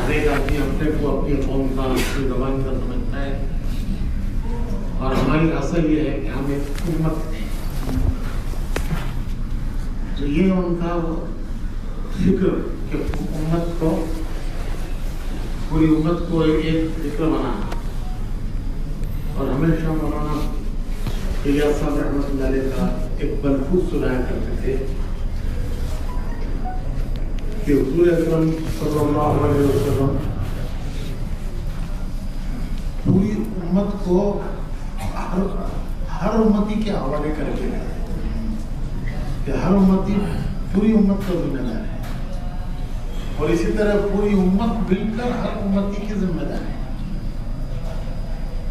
ہر ایک آدمی اپنے کو اپنی قوم کا اپنی زبان کا سمجھتا ہے، اور ہماری اصل یہ ہے کہ ہم ایک امت ہیں. تو یہ ان کا فکر کہ امت کو، پوری امت کو ایک فکر بنانا. اور ہمیشہ مولانا الیاس صاحب رحمۃ اللہ علیہ کا ایک ملفوظ سنایا کرتے تھے کہ حضور اکرم صلی اللہ علیہ وسلم پوری امت کو ہر امتی کے حوالے کر کے کہ ہر امتی پوری امت کا ذمہ دار ہے، اور اسی طرح پوری امت مل کر ہر امتی کی ذمہ دار ہے.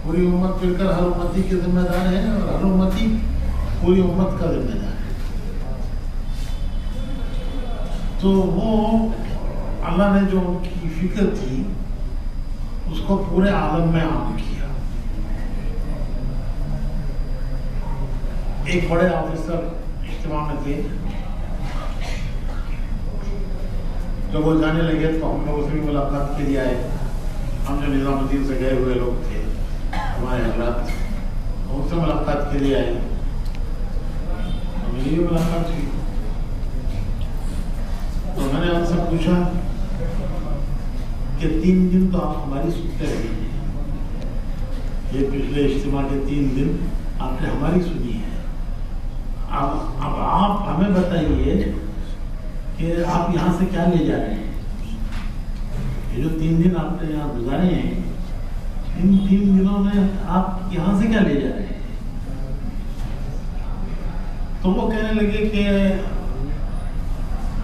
پوری امت مل کر ہر امتی کی ذمہ دار ہے، اور ہر امتی پوری امت کا ذمہ دار ہے. تو وہ اللہ نے جو ان کی فکر تھی اس کو پورے عالم میں عام کیا. ایک بڑے آفیسر اجتماع میں تھے، جب وہ جانے لگے تو ہم لوگ سے بھی ملاقات کے لیے آئے. ہم جو نظام الدین سے گئے ہوئے لوگ تھے، ہمارے حضرات، ان سے ملاقات کے لیے آئے. میری بھی ملاقات ہوئی تو میں نے ان سے پوچھا کہ 3 دن تو آپ ہماری سنتے رہے ہیں، یہ پچھلے اجتماع کے 3 دن آپ نے ہماری سنی ہے. اب آپ ہمیں بتائیے کہ آپ یہاں سے کیا لے جا رہے ہیں. یہ جو 3 دن آپ نے یہاں گزارے ہیں، ان 3 دنوں میں آپ یہاں سے کیا لے جا رہے ہیں. تو وہ کہنے لگے کہ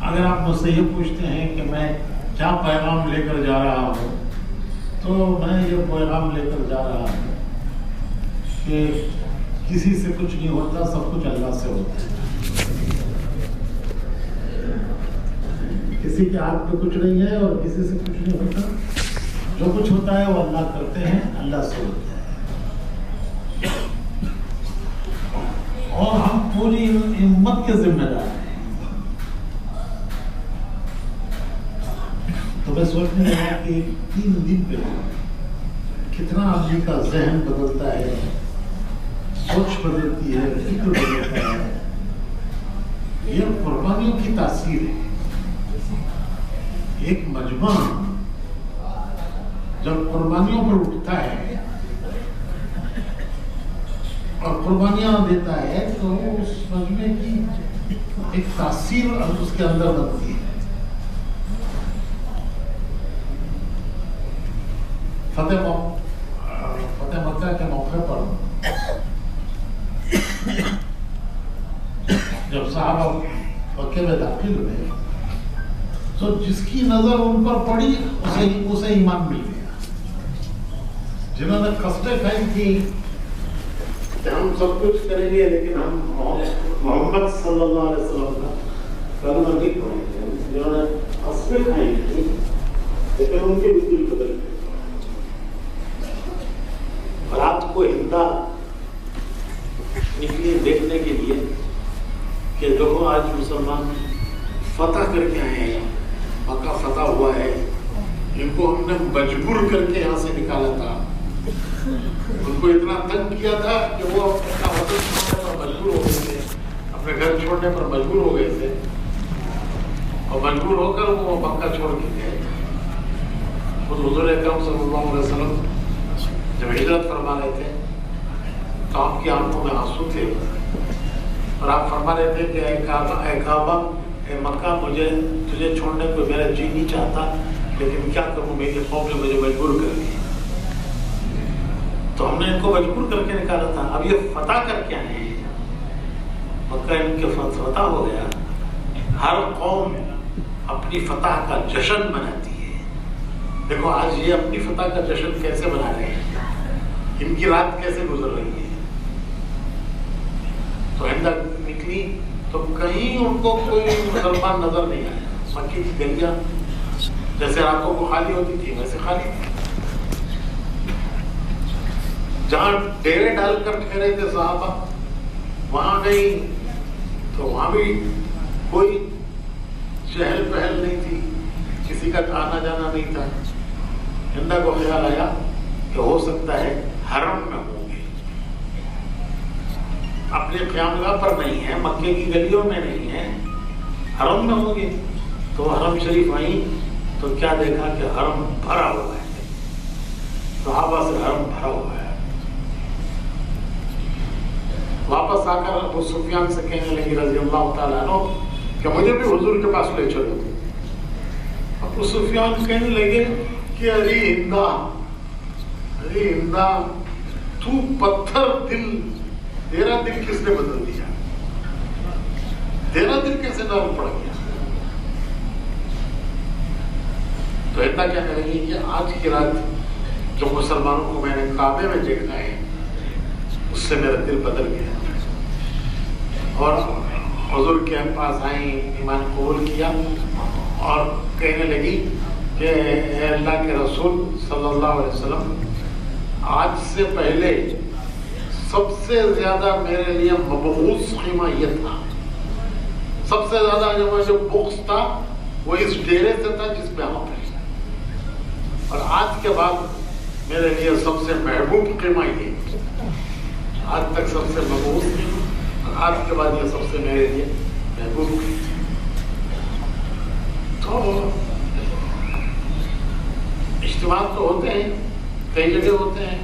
اگر آپ مجھ سے یہ پوچھتے ہیں کہ میں کیا پیغام لے کر جا رہا ہوں، تو میں یہ پیغام لے کر جا رہا ہوں کہ کسی سے کچھ نہیں ہوتا، سب کچھ اللہ سے ہوتا ہے. کسی کے ہاتھ میں کچھ نہیں ہے اور کسی سے کچھ نہیں ہوتا. جو کچھ ہوتا ہے وہ اللہ کرتے ہیں، اللہ سے ہوتا ہے. اور ہم پوری امت کے ذمہ دار ہیں. تو میں سوچنے لگا کہ 3 دن پہ کتنا آدمی کا ذہن بدلتا ہے، سوچ بدلتی ہے، فکر بدلتا ہے. یہ قربانیوں کی تاثیر ہے. ایک مجمع جب قربانیوں پر اٹھتا ہے اور قربانیاں دیتا ہے تو اس مجمع کی ایک تاثیر اس کے اندر بنتی ہے. فتح مکہ کے موقع پر جب صحابہ مکے میں داخل ہوئے تو جس کی نظر ان پر پڑی اسے ایمان مل گیا. جنہوں نے قسمیں کھائی تھی کہ ہم سب کچھ کریں گے لیکن ہم محمد صلی اللہ علیہ وسلم کا کلمہ نہیں پڑھیں گے، جنہوں نے قسمیں کھائی تھی لیکن ان کے بھی دل بدل گئے. رات کو ہندا نکلی دیکھنے کے لیے کہ دیکھو آج مسلمان فتح کر کے آئے ہیں، مکہ فتح ہوا ہے. ان کو ہم نے مجبور کر کے یہاں سے نکالا تھا. ان کو اتنا تنگ کیا تھا کہ وہ اپنا وطن چھوڑنے پر مجبور ہو گئے تھے، اپنے گھر چھوڑنے پر مجبور ہو گئے تھے، اور مجبور ہو کر وہ مکہ چھوڑ کے گئے. خود حضور اکرم صلی اللہ علیہ وسلم جب ہجرت فرما رہے تھے تو آپ کی آنکھوں میں آنسو تھے، اور آپ فرما رہے تھے کہ اے کعبہ، اے مکہ، مجھے تجھے چھوڑنے کو میرا جی نہیں چاہتا، لیکن کیا کروں، میری قوم نے مجھے مجبور کر دیا. تو ہم نے ان کو مجبور کر کے نکالا تھا. اب یہ فتح کر کے آئے ہیں، مکہ ان کے فتح ہو گیا. ہر قوم اپنی فتح کا جشن مناتی ہے. دیکھو آج یہ اپنی فتح کا جشن کیسے منا رہے ہیں، ان کی رات کیسے گزر رہی ہے. تو ہندا نکلی تو کہیں ان کو کوئی مسلمان نظر نہیں آیا. مکے کی گلیاں جیسے راتوں کو خالی ہوتی تھی ویسے خالی تھی. جہاں ڈیرے ڈال کر ٹھہرے تھے صحابہ وہاں نہیں، تو وہاں بھی کوئی چہل پہل نہیں تھی. کسی کا آنا جانا نہیں تھا. ہندا کو خیال آیا کہ ہو سکتا ہے حرم میں ہوں گے، اپنے قیامگاہ پر نہیں ہے، مکے کی گلیوں میں نہیں ہے، حرم میں ہوں گے. تو حرم شریف آئی تو کیا دیکھا کہ حرم بھرا ہوا ہے، صحابہ سے حرم بھرا ہوا ہے. واپس آ کر ابو سفیان سے کہنے لگی رضی اللہ تعالیٰ عنہ کہ مجھے بھی حضور کے پاس لے چلو. ابو سفیان کہنے لگے کہ ارے ہندا تو پتھر دل، تیرا دل کس نے بدل دیا؟ تیرا دل کیسے نرم پڑ گیا؟ تو ہندا کہنے لگی کہ آج کی رات جو مسلمانوں کو میں نے کعبے میں دیکھا ہے اس سے میرا دل بدل گیا. اور حضور کے پاس آئیں، ایمان قبول کیا اور کہنے لگی کہ اے اللہ کے رسول صلی اللہ علیہ وسلم، آج سے پہلے سب سے زیادہ میرے لیے مبغوض قیمہ یہ تھا، سب سے زیادہ جو بغض تھا وہ اس ڈیرے سے تھا جس میں آپ ہیں، اور آج کے بعد میرے لیے سب سے محبوب قیمہ یہ، آج تک سب سے مبغوض قیمہ اور آج کے بعد یہ سب سے میرے لیے محبوب قیمہ. تو اجتماع تو ہوتے ہیں، کئی جگہ ہوتے ہیں،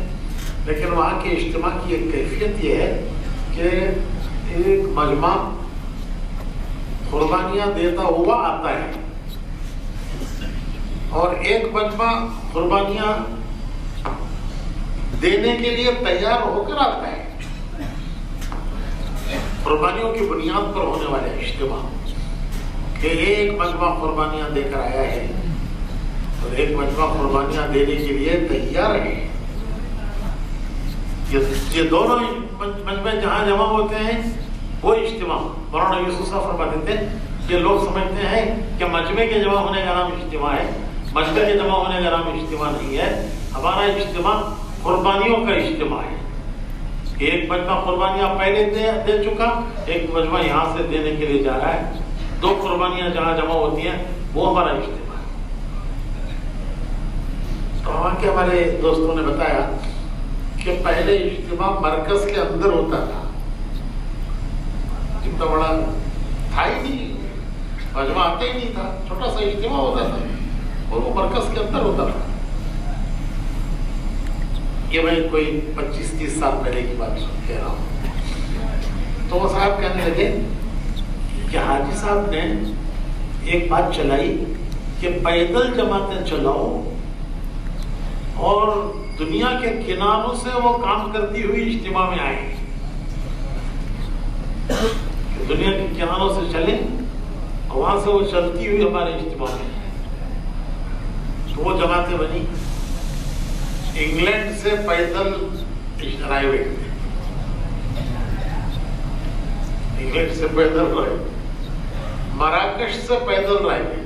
لیکن وہاں کے اجتماع کی ایک کیفیت یہ ہے کہ ایک مجمع قربانیاں دیتا ہوا آتا ہے اور ایک مجمع قربانیاں دینے کے لیے تیار ہو کر آتا ہے. قربانیوں کی بنیاد پر ہونے والے اجتماع کہ ایک مجمع قربانیاں دے کر آیا ہے اور ایک مجمع قربانیاں دینے کے لیے تیار ہے. یہ دونوں مجمع جہاں جمع ہوتے ہیں وہ اجتماع، مولانا یوسف صاحب فرماتے تھے کہ لوگ سمجھتے ہیں کہ مجمع کے جمع ہونے کا نام اجتماع ہے، مجمع کے جمع ہونے کا نام اجتماع نہیں ہے. ہمارا اجتماع قربانیوں کا اجتماع ہے. ایک مجمع قربانیاں پہلے دے چکا، ایک مجمع یہاں سے دینے کے لیے جا رہا ہے. دو قربانیاں جہاں جمع ہوتی ہیں وہ ہمارا اجتماع ہے. تو وہاں کے ہمارے دوستوں نے بتایا کہ پہلے اجتماع مرکز کے اندر ہوتا تھا، اتنا بڑا تھا ہی نہیں، مجمع آتا ہی نہیں تھا، چھوٹا سا اجتماع ہوتا تھا اور وہ مرکز کے اندر ہوتا تھا. یہ میں کوئی 25-30 سال پہلے کی بات کہہ رہا ہوں. تو وہ صاحب کہنے لگے کہ حاجی صاحب نے ایک بات چلائی کہ پیدل جماعتیں چلاؤ اور دنیا کے کناروں سے وہ کام کرتی ہوئی اجتماع میں آئے، دنیا کے کناروں سے چلیں اور وہاں سے وہ چلتی ہوئی ہمارے اجتماع میں. تو وہ جماعتیں بنی. انگلینڈ سے پیدل رائے ہوئے، انگلینڈ سے پیدل رائے، مراکش سے پیدل رائے ہوئے،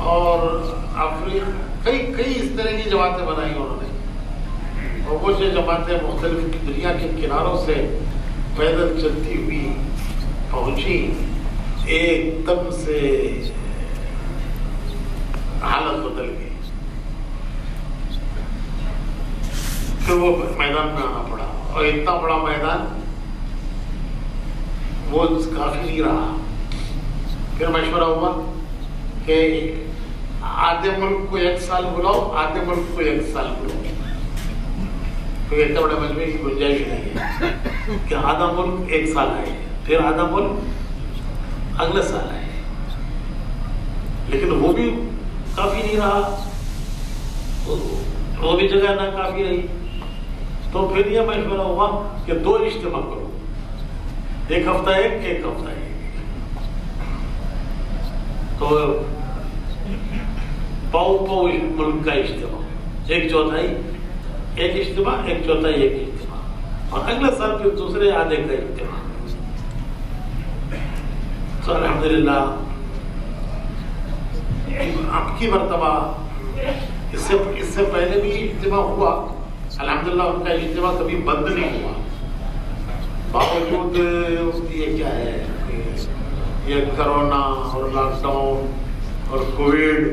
اور افریقہ کئی اس طرح کی جماعتیں بنائی انہوں نے. اور وہ جو جماعتیں مختلف دنیا کے کناروں سے پیدل چلتی ہوئی پہنچی، ایک دم سے حالت بدل گئی. پھر وہ میدان میں آنا پڑا اور اتنا بڑا میدان وہ کافی نہیں رہا. پھر مشورہ ہوا کہ آدھے ملک کو ایک سال بلاؤ، آدھے ملک کو ایک سال بلاؤ. کوئی اتنا بڑے مجمع کی گنجائش نہیں ہے کہ آدھا ملک ایک سال آئے پھر آدھا ملک اگلے سال آئے. لیکن وہ بھی کافی نہیں رہا، وہ بھی جگہ نہ کافی رہی. تو پھر یہ مشورہ ہوا کہ 2 اجتماع کرو، ایک ہفتہ ایک ہفتہ ایک. تو پاؤ ملک کا اجتماع، ایک چوتھائی ایک اجتماع، ایک چوتھائی ایک اجتماع، اور اگلے سال پھر دوسرے آدھے کا اجتماع. تو الحمدللہ اب کی مرتبہ اس سے پہلے بھی اجتماع ہوا. الحمدللہ ان کا اجتماع کبھی بند نہیں ہوا، باوجود یہ کیا ہے یہ کرونا اور لاک ڈاؤن اور کووڈ،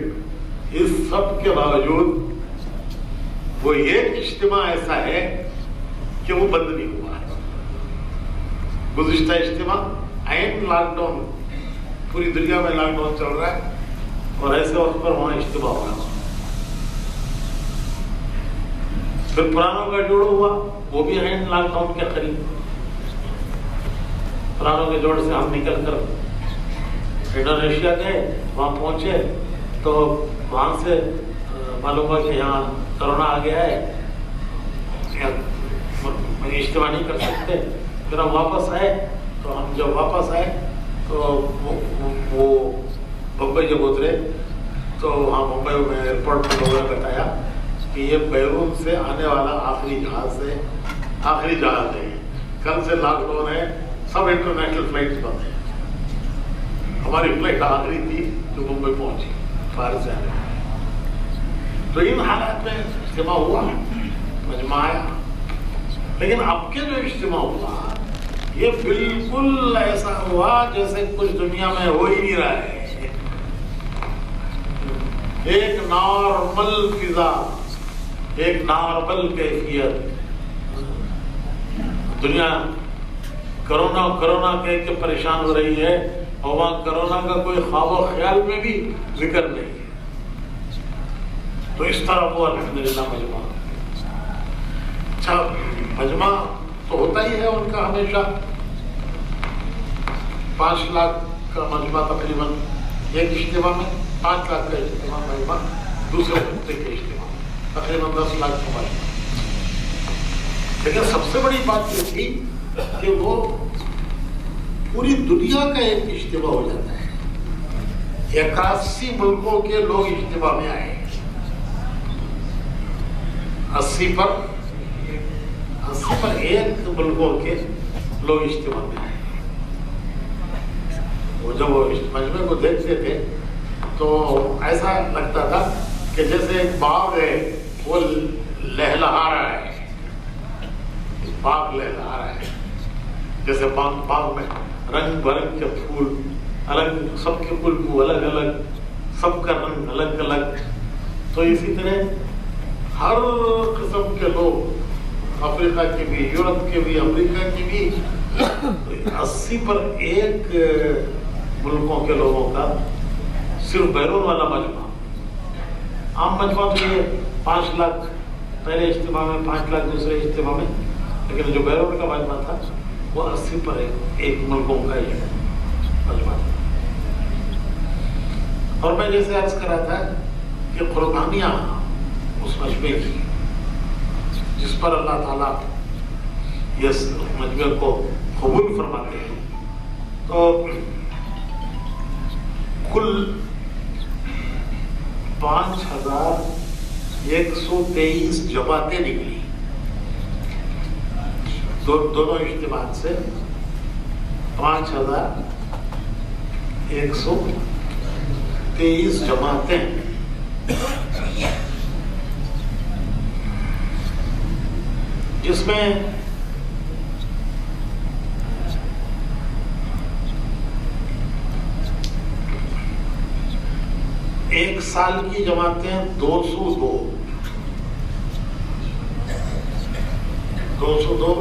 اس سب کے باوجود وہ ایک اجتماع ایسا ہے کہ وہ بند نہیں ہوا ہے. گزشتہ اجتماع عین لاک ڈاؤن، پوری دنیا میں لاک ڈاؤن چل رہا ہے اور ایسے وقت پر وہاں اجتماع ہو رہا ہے. پھر پرانوں کا جوڑ ہوا، وہ بھی عین لاک ڈاؤن کے قریب. پرانوں کے جوڑ سے ہم نکل کر انڈونیشیا گئے، وہاں پہنچے تو وہاں سے معلوم ہوا کہ یہاں کرونا آ گیا ہے، اجتماع نہیں کر سکتے. پھر ہم واپس آئے تو ہم جب واپس آئے تو وہ بمبئی جب اترے تو وہاں ممبئی میں ایئرپورٹ پر لوگوں نے بتایا کہ یہ بیرون سے آنے والا آخری جہاز ہے. کل سے لاک ڈاؤن ہے، سب انٹرنیشنل فلائٹس بند ہیں. ہماری فلائٹ آخری تھی جو ممبئی پہنچی باہر سے آنے. تو ان حالات میں اجتماع ہوا، مجمع آیا. لیکن اب کے جو اجتماع ہوا یہ بالکل ایسا ہوا جیسے کچھ دنیا میں ہو ہی نہیں رہا ہے. ایک نارمل فضا، ایک نارمل کیفیت. دنیا کرونا کہہ کے پریشان ہو رہی ہے اور وہاں کرونا کا کوئی خواب و خیال میں بھی ذکر نہیں ہے. تو اس طرح وہ الحمدللہ مجمع. اچھا، مجمع تو ہوتا ہی ہے ان کا ہمیشہ. 5 لاکھ کا مجمع تقریباً ایک اجتماع میں، 5 لاکھ کا اجتماع مجمع دوسرے ہفتے کے اجتماع تقریباً 10 لاکھ کا مجمع. لیکن سب سے بڑی بات یہ تھی کہ وہ پوری دنیا کا ایک اجتماع ہو جاتا ہے. 81 ملکوں کے لوگ اجتماع میں آئے. 80 پر ایک ملکوں کے لوگ اجتماع میں آئے. وہ جب وہ مجمع کو دیکھتے تھے تو ایسا لگتا تھا کہ جیسے ایک باغ ہے وہ لہلہا رہا ہے. باغ لہلہا رہا ہے، جیسے باغ میں رنگ برنگ کے پھول، الگ سب کے خوشبو الگ الگ، سب کا رنگ الگ الگ. تو اسی طرح ہر قسم کے لوگ، افریقہ کے بھی، یورپ کے بھی، امریکہ کے بھی. 80 پر ایک ملکوں کے لوگوں کا صرف بیرون والا مجمع. عام مجمع تو یہ 5 لاکھ پہلے اجتماع میں، 5 لاکھ دوسرے اجتماع میں. لیکن جو بیرون کا مجمع تھا وہ 80 پر ایک ملکوں کا ہی مجمع تھا. اور میں جیسے عرض کر رہا تھا کہ قربانیاں اس مجمع کی جس پر اللہ تعالیٰ یہ مجمع کو قبول فرماتے ہیں، تو کل 5123 جماعتیں نکلی. دونوں اجتماعات سے 5123 جماعتیں. جس میں ایک سال کی جماعتیں 202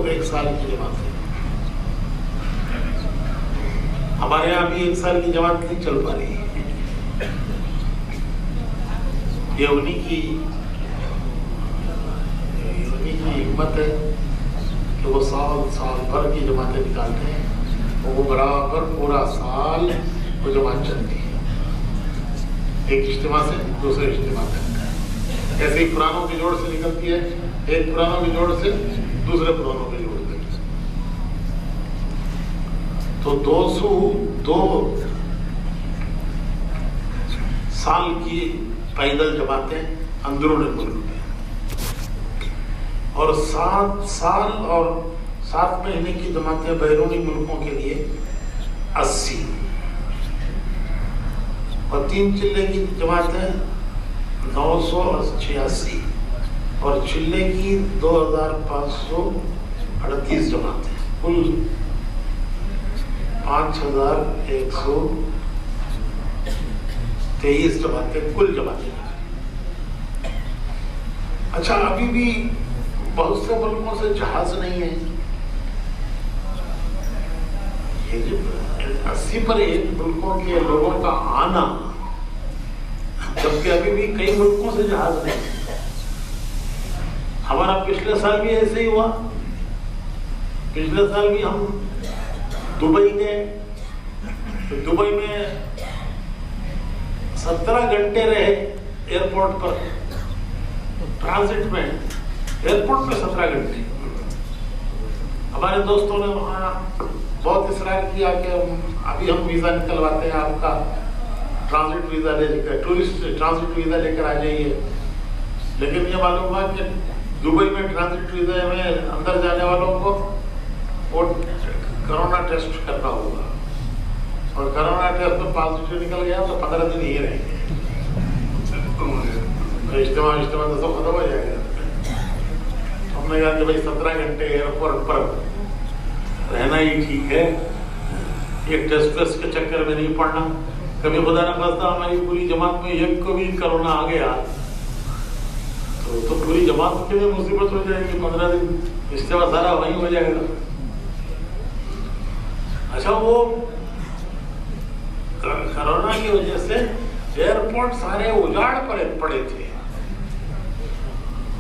ایک سال کی جماعتیں. ہمارے یہاں بھی ایک سال کی جماعت نہیں چل پا رہی. یہ انہی کی حکمت ہے کہ وہ سال بھر کی جماعتیں نکالتے ہیں اور وہ برابر پورا سال وہ جماعت چلتی ہے، ایک اجتماع سے دوسرے اجتماع تک. ایسے ہی پرانوں کے جوڑ سے نکلتی ہے، ایک پرانوں کے جوڑ سے دوسرے پرانوں کے جوڑ تک. تو 202 سال کی پیدل جماعتیں اندرون ملک میں، اور 7 سال اور 7 مہینے کی جماعتیں بیرونی ملکوں کے لیے 80، اور 3 چلے کی جماعتیں 986، اور چلے کی 2538 جماعتیں. کل 5123 جماعتیں کل جماعتیں. اچھا ابھی بھی بہت سے ملکوں سے جہاز نہیں ہے. یہ جو 80% ملکوں کے لوگوں کا آنا، جبکہ ابھی بھی کئی ملکوں سے جہاز نہیں. ہمارا پچھلے سال بھی ایسے ہی ہوا. پچھلے سال بھی ہم دبئی گئے، تو دبئی میں 17 گھنٹے رہے ایئرپورٹ پر، ٹرانزٹ میں ایئرپورٹ میں 17 گھنٹے. ہمارے دوستوں نے وہاں بہت اصرار کیا کہ ابھی ہم ویزا نکلواتے ہیں، آپ کا ٹرانزٹ ویزا لے کر، ٹورسٹ ٹرانزٹ ویزا لے کر آ جائیے. لیکن یہ معلوم ہوا کہ دبئی میں ٹرانزٹ ویزا میں اندر جانے والوں کو وہ کرونا ٹیسٹ کرنا ہوگا، اور کرونا ٹیسٹ میں پازیٹیو نکل گیا تو 15 دن ہی رہیں گے. اجتماع تو سب ختم ہو جائے گا. ہم نے کہا کہ بھائی 17 گھنٹے ایئرپورٹ پر رہنا ہی ٹھیک ہے، ایک ٹیسٹ کے چکر میں نہیں پڑنا. کبھی خدا نہ خواستہ ہماری پوری جماعت میں ایک کو بھی کرونا آ گیا تو پوری جماعت کے لیے مصیبت ہو جائے گی. 15 دن اجتماع سارا وہیں ہو جائے گا. اچھا وہ کرونا کی وجہ سے ایئرپورٹ سارے اجاڑ پڑے تھے.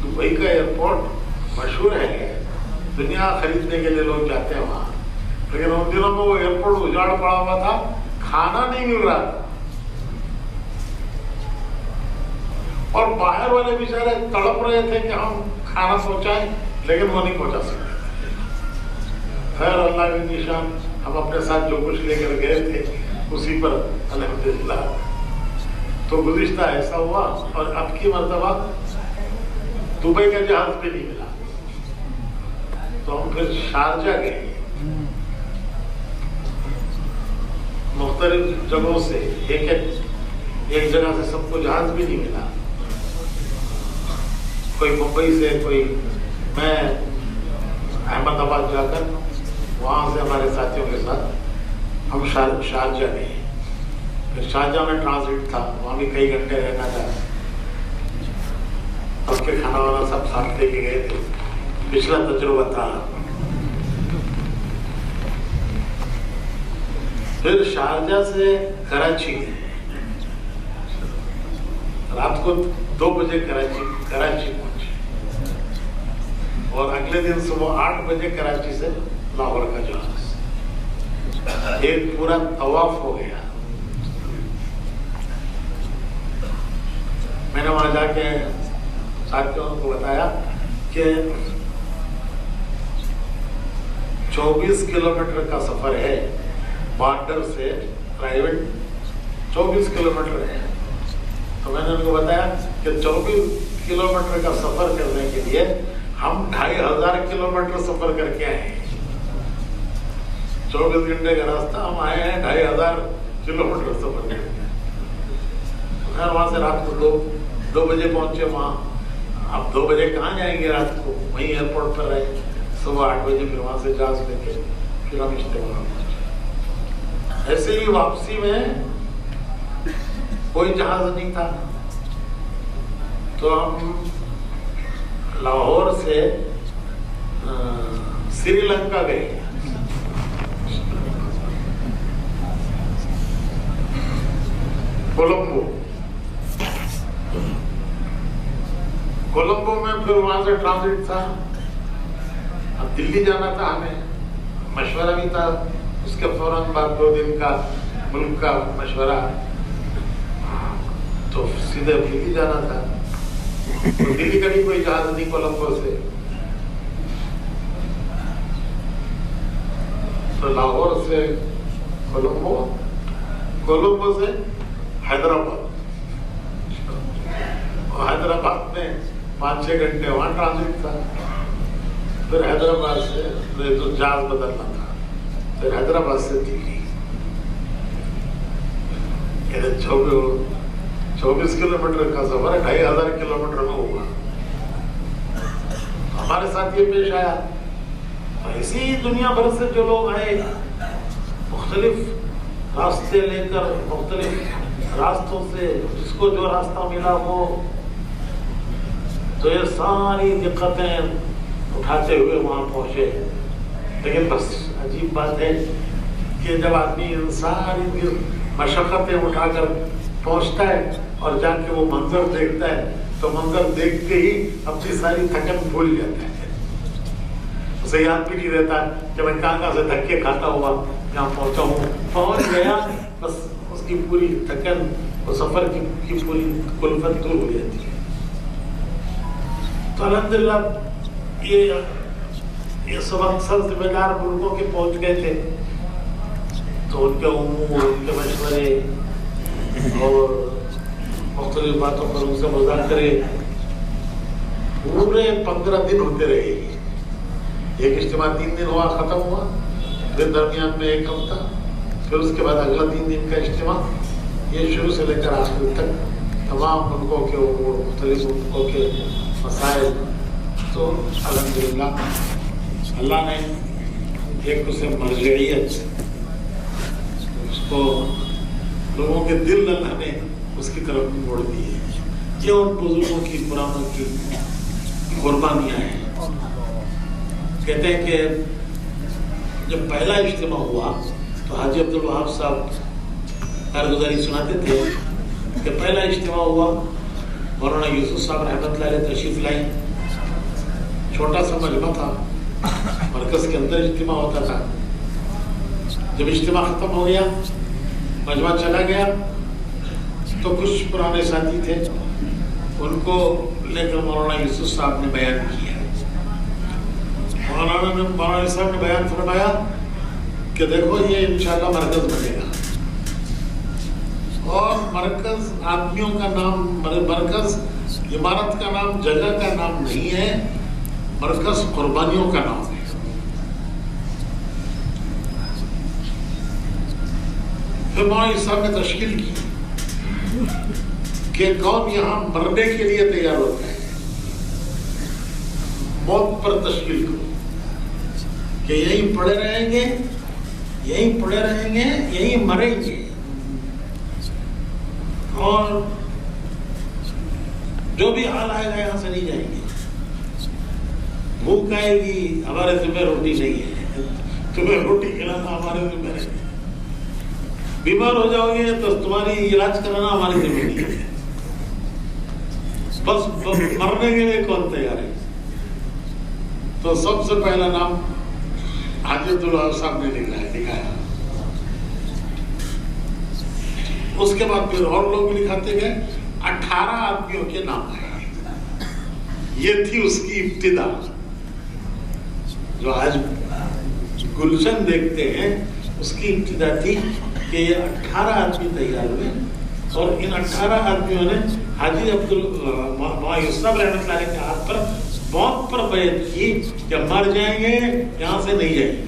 دبئی کا ایئرپورٹ مشہور ہے، دنیا خریدنے کے لیے لوگ جاتے ہیں وہاں، لیکن ان دنوں میں وہ ایئرپورٹ اجاڑ پڑا ہوا تھا، کھانا نہیں مل رہا تھا، اور باہر والے بیچارے تڑپ رہے تھے کہ ہم کھانا پہنچائیں، لیکن وہ نہیں پہنچا سکتے. خیر اللہ کی نشان، ہم اپنے ساتھ جو کچھ لے کر گئے تھے اسی پر الحمدللہ. تو گزشتہ ایسا ہوا، اور اب کی مرتبہ دبئی کا جہاز بھی نہیں ملا، تو ہم پھر شارجہ گئے. مختلف جگہوں سے ایک جگہ سے سب کو جہاز بھی نہیں ملا. کوئی ممبئی سے، کوئی میں احمد آباد جا کر وہاں سے ہمارے ساتھیوں کے ساتھ ہم شارجہ گئے. پھر شارجہ میں ٹرانزٹ تھا، وہاں بھی کئی گھنٹے رہنا تھا. اب کے کھانا وانا سب ساتھ لے کے گئے تھے. پچھلا تجربہ تھا. پھر شارجہ سے کراچی گئے. رات کو 2 بجے کراچی پہنچے، اور اگلے دن صبح 8 بجے کراچی سے لاہور کا جہاز. ایک پورا طواف ہو گیا. میں نے وہاں جا کے ساتھیوں کو بتایا کہ 24 کلومیٹر کا سفر ہے بارڈر سے پرائیویٹ، 24 کلومیٹر ہے. تو میں نے ان کو بتایا کہ 24 کلومیٹر کا سفر کرنے کے لیے ہم 2500 کلومیٹر سفر کر کے آئے ہیں. 24 گھنٹے کا راستہ، ہم آئے ہیں 2500 کلومیٹر سفر کر کے. وہاں سے رات کو 2 بجے پہنچے وہاں. اب 2 بجے کہاں جائیں گے رات کو، وہیں ایئرپورٹ پر رہے. صبح 8 بجے پھر وہاں سے جہاز لے کے پھر ہم اجتماع پہنچے. ایسے ہی واپسی میں کوئی جہاز نہیں تھا، تو ہم لاہور سے سری لنکا گئے. کولمبو میں پھر وہاں سے ٹرانزٹ تھا. اب دلی جانا تھا ہمیں، مشورہ بھی تھا. اس کے فوراً بعد 2 دن کا ملک کا مشورہ، تو سیدھے دلی جانا تھا. تو دلی کا بھی کوئی جہاز نہیں کولمبو سے. تو لاہور سے کولمبو سے حیدرآباد، اور حیدرآباد میں 5-6 گھنٹے وہاں ٹرانزٹ تھا. پھر حیدرآباد سے تو جہاز بدلنا تھا. پھر حیدرآباد سے دلی، 24 کلومیٹر کا سفر 2500 کلومیٹر میں ہوا. ہمارے ساتھ یہ پیش آیا. ایسی دنیا بھر سے جو لوگ آئے وہ مختلف راستے لے کر مختلف راستوں سے جس کو جو راستہ ملا وہ تو یہ ساری دقتیں اٹھاتے ہوئے وہاں پہنچے. لیکن بس عجیب بات ہے کہ جب آدمی ان ساری مشقتیں اٹھا کر پہنچتا ہے اور جا کے وہ منظر دیکھتا ہے تو منظر دیکھ کے ہی اپنی ساری تھکن بھول جاتا ہے. اسے یاد بھی نہیں رہتا کہ میں کہاں سے دھکے کھاتا ہوا یہاں پہنچا ہوں. پہنچ گیا بس اس کی پوری تھکن اور سفر کی پوری کلفت دور ہو جاتی ہے. تو الحمدللہ یہ سب اکثر ذمہ دار ملکوں کے پہنچ گئے تھے تو ان کے امور ان کے مشورے اور مختلف باتوں پر ان سے مذاکرے پورے 15 دن ہوتے رہے. ایک اجتماع 3 دن ہوا ختم ہوا, پھر درمیان میں 1 ہفتہ, پھر اس کے بعد اگلا 3 دن کا اجتماع. یہ شروع سے لے کر آخر تک تمام ملکوں کے امور مختلف ملکوں کے مسائل. تو الحمدللہ اللہ نے ایک اسے مرجعیت, اس کو لوگوں کے دل اللہ نے اس کی طرف موڑ دی ہے. یہ ان بزرگوں کی پرانوں کی قربانیاں ہیں. کہتے ہیں کہ جب پہلا اجتماع ہوا تو حاجی عبدالوہاب صاحب کارگزاری سناتے تھے کہ پہلا اجتماع ہوا, مولانا یوسف صاحب رحمۃ اللہ علیہ تشریف لائے. چھوٹا سا مجمع تھا, مرکز کے اندر اجتماع ہوتا تھا. جب اجتماع ختم ہو گیا مجمع چلا گیا تو کچھ پرانے ساتھی تھے, ان کو لے کر مولانا یوسف صاحب نے بیان کیا. مولانا صاحب نے بیان فرمایا کہ دیکھو یہ انشاءاللہ مرکز بنے گا, اور مرکز آدمیوں کا نام, مرکز عمارت کا نام, جگہ کا نام نہیں ہے, مرکز قربانیوں کا نام ہے. پھر مولانا صاحب نے تشکیل کی کہ کون یہاں مرنے کے لیے تیار ہوتا ہے, موت پر تشکیل کرو کہ یہیں پڑے رہیں گے, یہیں پڑے رہیں گے, یہیں مریں گے, اور جو بھی حال آئے گا یہاں سے نہیں جائیں گے. بھوک آئے گی ہمارے ذمہ روٹی نہیں ہے, تمہیں روٹی کھلانا ہمارے ذمہ ہے. بیمار ہو جاؤ گے تو تمہاری علاج کرانا ہماری ذمہ نہیں ہے. بس مرنے کے لیے کون تیار ہے؟ تو سب سے پہلا نام حاجی عبدالوہاب صاحب نے لکھایا. اس کے بعد پھر اور لوگ لکھاتے گئے. 18 آدمیوں کے نام آئے. یہ تھی اس کی ابتدا. جو آج گلشن دیکھتے ہیں اس کی ابتدا تھی کہ یہ 18 آدمی تیار ہوئے, اور ان 18 آدمیوں نے حاجی یوسف رحمۃ اللہ علیہ کے ہاتھ پر موت پر بیعت کی کہ مر جائیں گے یہاں سے نہیں جائیں گے,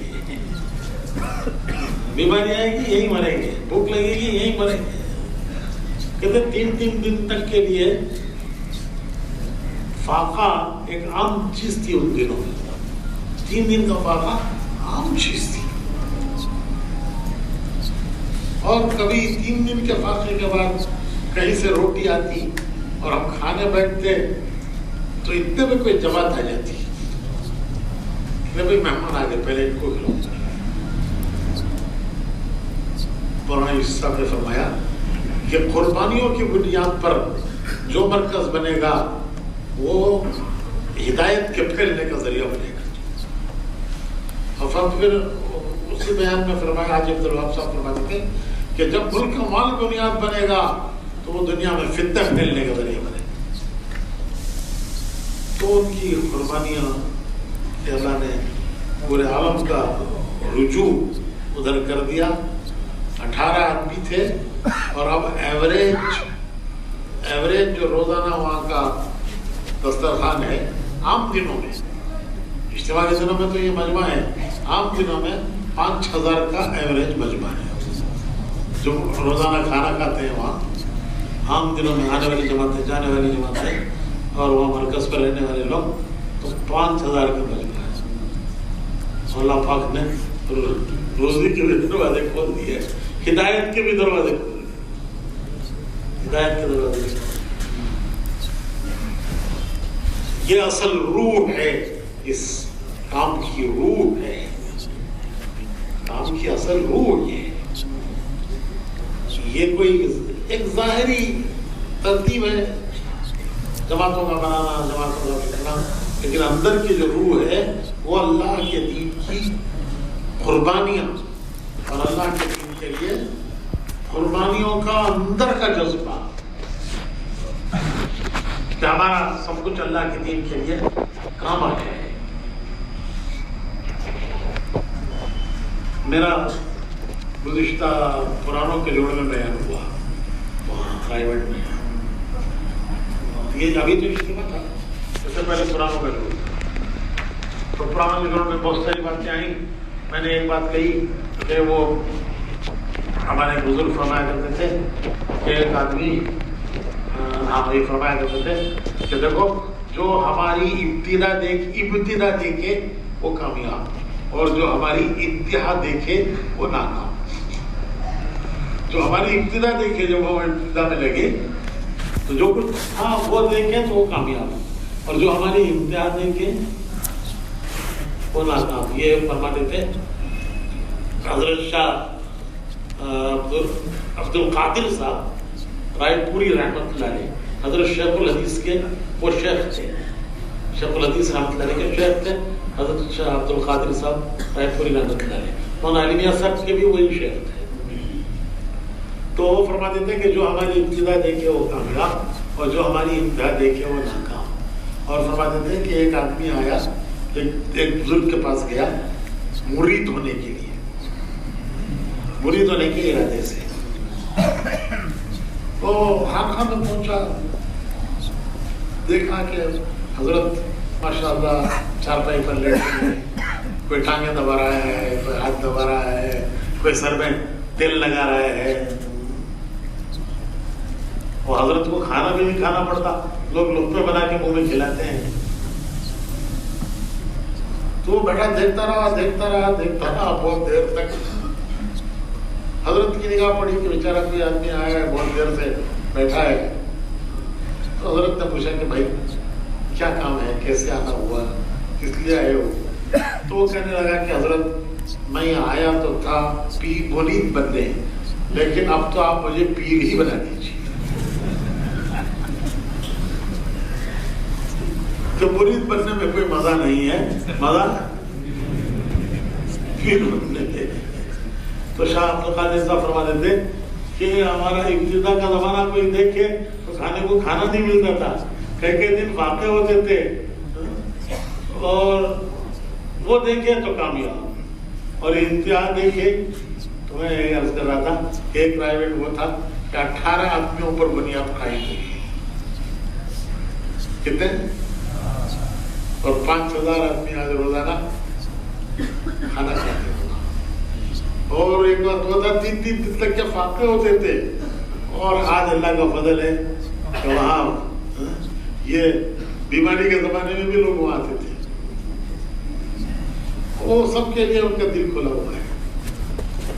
بیماری آئے گی یہیں مریں گے, بھوک لگے گی یہیں مریں گے. کہتے 3 دن تک کے لیے فاقہ ایک عام چیز تھی ان دنوں میں. 3 دن کا فاقہ عام چیز تھی, اور کبھی 3 دن کے فاقے کے بعد کہیں سے روٹی آتی اور ہم کھانے بیٹھتے تو اتنے میں کوئی جماعت آ جاتی کہ بھائی مہمان آ گئے, پہلے ان کو کھلاؤ. مولانا یوسف صاحب نے فرمایا کہ قربانیوں کی بنیاد پر جو مرکز بنے گا وہ ہدایت کے پھیلنے کا ذریعہ بنے گا. اور پھر اسی بیان میں فرمایا, حاجی عبدالوہاب صاحب فرماتے تھے کہ جب ملک کا مال بنیاد بنے گا تو وہ دنیا میں فتنہ پھیلنے کا ذریعہ بنے گا. تو ان کی قربانیاں کہ اللہ نے پورے عالم کا رجوع ادھر کر دیا. 18 آدمی تھے, اور اب ایوریج جو روزانہ وہاں کا دسترخوان ہے, عام دنوں میں, اجتماعی دنوں میں تو یہ مجمع ہے, عام دنوں میں 5,000 کا ایوریج مجمع ہے جو روزانہ کھانا کھاتے ہیں وہاں. عام دنوں میں آنے والی جماعتیں, جانے والی جماعتیں, اور وہاں مرکز پر رہنے والے لوگ, تو 5,000 کا مجمع ہے. اللہ پاک نے روزی کے بھی دروازے کھول دیے, ہدایت کے بھی دروازے کھول دیے, ہدایت کے دروازے. یہ اصل روح ہے, اس کام کی روح ہے, کام کی اصل روح یہ کوئی ایک ظاہری ترتیب ہے, جماعتوں کا بنانا, جماعتوں کا بنانا, لیکن اندر کی جو روح ہے وہ اللہ کے دین کی قربانیاں, اور اللہ کے دین کے لیے قربانیوں کا اندر کا جذبہ کہ ہمارا سب کچھ اللہ کے دین کے لیے کام آ جائے. میرا گزشتہ پرانوں کے جوڑے میں بیان ہوا وہاں پرائیویٹ میں, یہ ابھی تو اجتماع تھا, اس سے پہلے پرانوں کا جوڑ تھا, تو پرانوں کے جوڑ میں بہت ساری باتیں آئیں. میں نے ایک بات کہی کہ وہ ہمارے بزرگ فرمایا کرتے تھے کہ ایک آدمی یہ فرمایا کرتے تھے کہ دیکھو جو ہماری ابتدا دیکھے وہ کامیاب, اور جو ہماری انتہا دیکھے وہ ناکام. جو ہماری ابتدا دیکھے, جب وہ ابتدا میں لگے تو جو کچھ تھا وہ دیکھے تو وہ کامیاب, اور جو ہماری انتہا دیکھے وہ ناکام. یہ فرماتے تھے حضرت شاہ عبد القادر صاحب رائے پوری رحمت اللہ علیہ, حضرت شیخ الحدیث کے وہ شیخ تھے, شیخ الحدیث رحمت اللہ علیہ کے شیخ تھے حضرت شاہ عبد القادر صاحب رائے پوری رحمت اللہ علیہ. مولانا علی میاں صاحب کے بھی وہی شیخ تھے. تو وہ فرماتے تھے کہ جو ہماری ابتدا دیکھے وہ کامیاب, اور جو ہماری انتہا دیکھے وہ ناکام. اور فرماتے تھے کہ ایک آدمی آیا, ایک بزرگ کے پاس گیا مرید ہونے کے لیے, مرید ہونے کے ارادے سے. تو خانقاہ میں پہنچا, دیکھا کہ حضرت ماشاءاللہ چارپائی پر لیٹے ہیں, کوئی ٹانگیں دبا رہا ہے, کوئی ہاتھ دبا رہا ہے, کوئی سر میں تیل لگا رہا ہے. وہ حضرت کو کھانا بھی نہیں کھانا پڑتا, لوگ لقمے بنا کے منہ میں کھلاتے ہیں. تو وہ بیٹھا دیکھتا رہا بہت دیر تک. حضرت کی نگاہ پڑی کہ بیچارہ کوئی آدمی آیا ہے, بہت دیر سے بیٹھا ہے. تو حضرت نے پوچھا کہ بھائی کیا کام ہے, کیسے آنا ہوا, کس لیے آئے ہو؟ تو وہ کہنے لگا کہ حضرت میں آیا تو تھا مرید بننے, لیکن اب تو آپ مجھے پیر ہی بنا دیجیے. تو مرید بننے میں کوئی مزہ نہیں ہے, مزہ پیر بننے میں. تو شاہ عبد القادر صاحب فرماتے تھے کہ ہمارا ابتدا کا زمانہ کوئی دیکھے تو کھانے کو کھانا نہیں ملتا تھا, کئی دن واقع ہوتے تھے, اور وہ دیکھے تو کامیاب, اور انتہا دیکھے. تو میں یہ عرض کر رہا تھا کہ ایک پرائیویٹ وہ تھا کہ 18 آدمیوں پر بنیاد قائم ہوئی, کتنے, اور 5000 آدمی آج روزانہ کھانا کھاتے ہیں. اور ایک بات وہ تھا 3 دن تک کیا فاقے ہوتے تھے, اور آج اللہ کا فضل ہے کہ وہاں یہ بیماری کے زمانے میں بھی لوگ وہاں آتے تھے. وہ سب کے لیے ان کا دل کھلا ہوا ہے.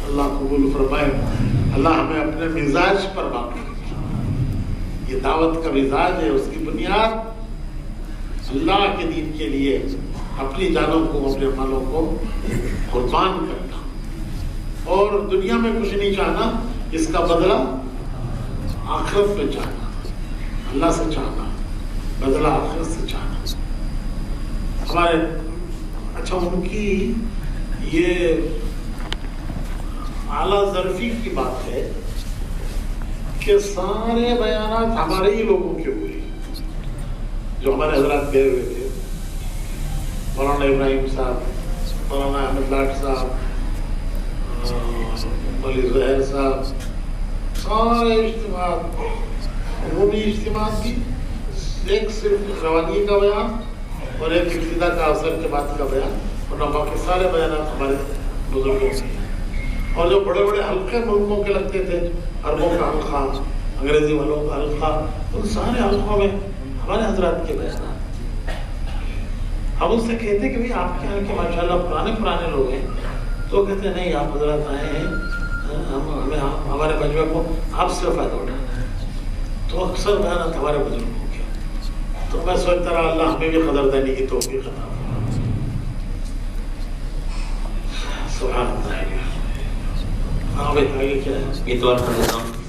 اللہ قبول فرمائے, اللہ ہمیں اپنے مزاج پر واقع رکھے. یہ دعوت کا مزاج ہے, اس کی بنیاد اللہ کے دین کے لیے اپنی جانوں کو, اپنے مالوں کو قربان کرنا, اور دنیا میں کچھ نہیں چاہنا, اس کا بدلہ آخرت میں چاہنا, اللہ سے چاہنا, بدلہ آخرت سے چاہنا. ہمارے اچھا ان کی یہ اعلیٰ ظرفی کی بات ہے کہ سارے بیانات ہمارے ہی لوگوں کے ہوئے جو ہمارے حضرات گئے ہوئے تھے. مولانا ابراہیم صاحب, مولانا احمد لاٹ صاحب, مولوی زہیر صاحب, سارے اجتماعات, عمومی اجتماعات بھی, ایک صرف روانی کا بیان اور ایک ابتدا کا اثر کے بعد کا بیان, اور باقی سارے بیانات ہمارے بزرگوں کے. اور جو بڑے بڑے حلقے ملکوں کے لگتے تھے, عربوں کا حلقہ, انگریزی والوں کا حلقہ, ان سارے حلقوں میں ہمارے حضرات کے بیانات. ہم ان سے کہتے کہ بھائی آپ کے یہاں کے ماشاءاللہ پرانے لوگ ہیں, تو کہتے ہیں نہیں آپ حضرات آئے ہیں ہمیں ہمارے مجمع کو آپ سے فائدہ اٹھانا ہے، تو اکثر محنت ہمارے بزرگوں کی، تو میں سوچتا رہا اللہ ہمیں بھی قدردانی کی توفیق عطا فرمائے۔ سبحان اللہ۔ آگے کیا ہے؟ اتوار کا نظام